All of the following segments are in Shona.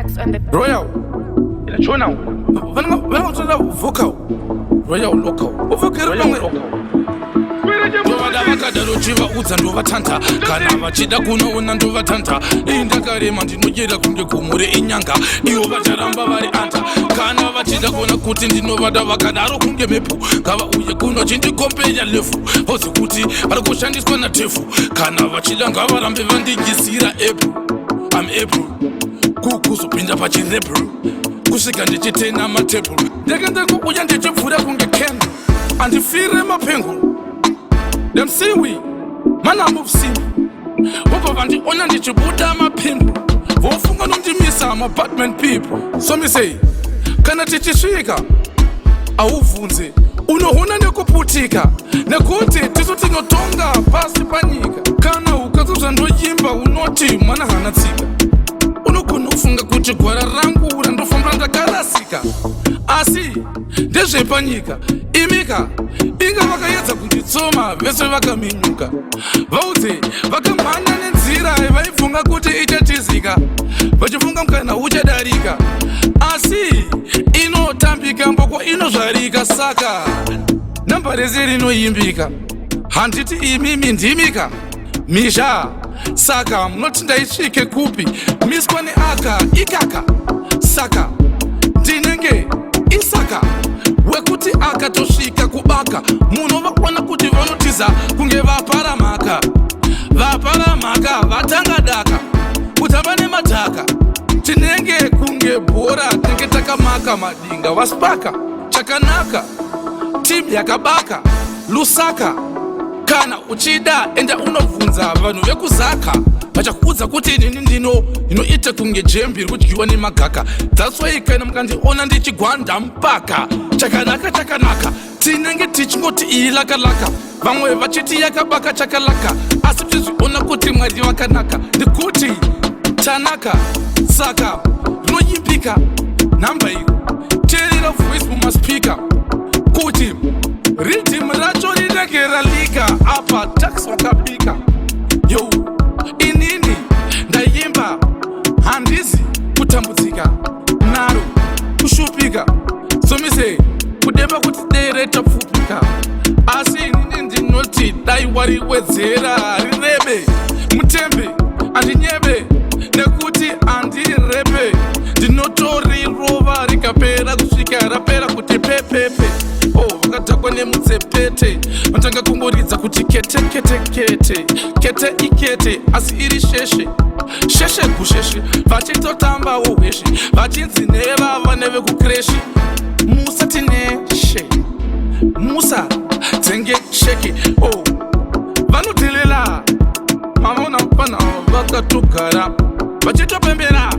Max on the Royal. Chona. Venga tshela vocal. Royal local. Uvokere bangwe. Ndovada vakadaro chivaudza ndovatanta kana vachida kunoona ndovatanta indakarema ndinodyera kunge gomore inyanga ivo vacharamba vari anta kana vachida kuona kuti ndinovada vakadaro kunge mhepo ngavauye kuno chindikompeya lefu vozi kuti vari kushandiswa natefu kana vachida ngavarambe vandigisira epu am epu kukuzopinda pachirebru kusvika ndichitena matebhuru ndekende kuuya ndichipfuura kunge ken andifire mapengu Them see we, man I move see Woko vandi ona ndichibuda mapimbu Vofunga nondimisa am apartment people So me say, kana tichisvika Auvunze, unohuna nekuputika Nekuti tisu tinotonga pasi panyika Kana ukazozva ndoyimba unoti mwana hana tsika Unogona kufunga kuti gwara rangu randofamba ndakarasika Asi, ndezvepanyika, imika Inga vakaedza kunditsoma vese vakaminyuka Vaudze vakamhanya nenzira vaifunga kuti ichatizika vachifunga mukana uchadarika asi inotambika mboko inozvarika saka namba rese rinoimbika handiti imimi ndimika misha saka munoti ndaisvike kupi miswa neaka ikaka saka ndinenge isaka wekuti akatosvika kubaka munhu vakwana kuti vanotiza kunge vaparamhaka vatanga daka kutamba nemadhaka tinenge kunge bhora tinenge takamaka madinga waspaka chakanaka timu yakabaka lusaka kana uchida enda unobvunza vanhu vekuzaka vachakuudza kuti inini ndinoita kunge jembi rikudyiwa nemagaka that's why kana mukandiona ndichigwanda mpaka chakanaka tinenge tichingoti iyi lakalaka vamwe vachiti yakabaka chakalaka asi tizviona kuti mwari vakanaka ndikuti chanaka saka rinoyimbika nhamba iyo teerera voice mumaspika kuti ridhimu racho rinenge ralika apa tax wakabika yo inini ndayimba handizi kutambudzika naro kushupika somise kudemba kuti dere tapfupika asi inini ndinoti dai wariwedzera rirebe mutembe andinyebe nekuti andirepe ndinotorirova rikapera kusvika rapera kuti pepepe vakadhakwa nemutsepete vatanga kungoridza kuti kete ikete asi iri sheshe kusheshe vachitotambawo hweshe vachinzi nevava nevekukreshi musa tineshe musa dzenge sheke vanotelela mamaona pana vakatogara vachitopembera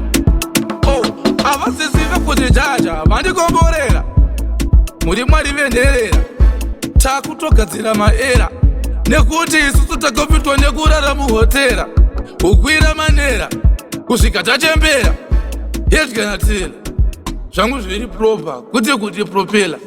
havazizive kuti jaja vandikomborera muri mwari venherera takutogadzira maera nekuti isusu takopitwa nekurara muhotera kukwira manera kusvika tachembera yezvikanatira zvangu zviri propa kuti propela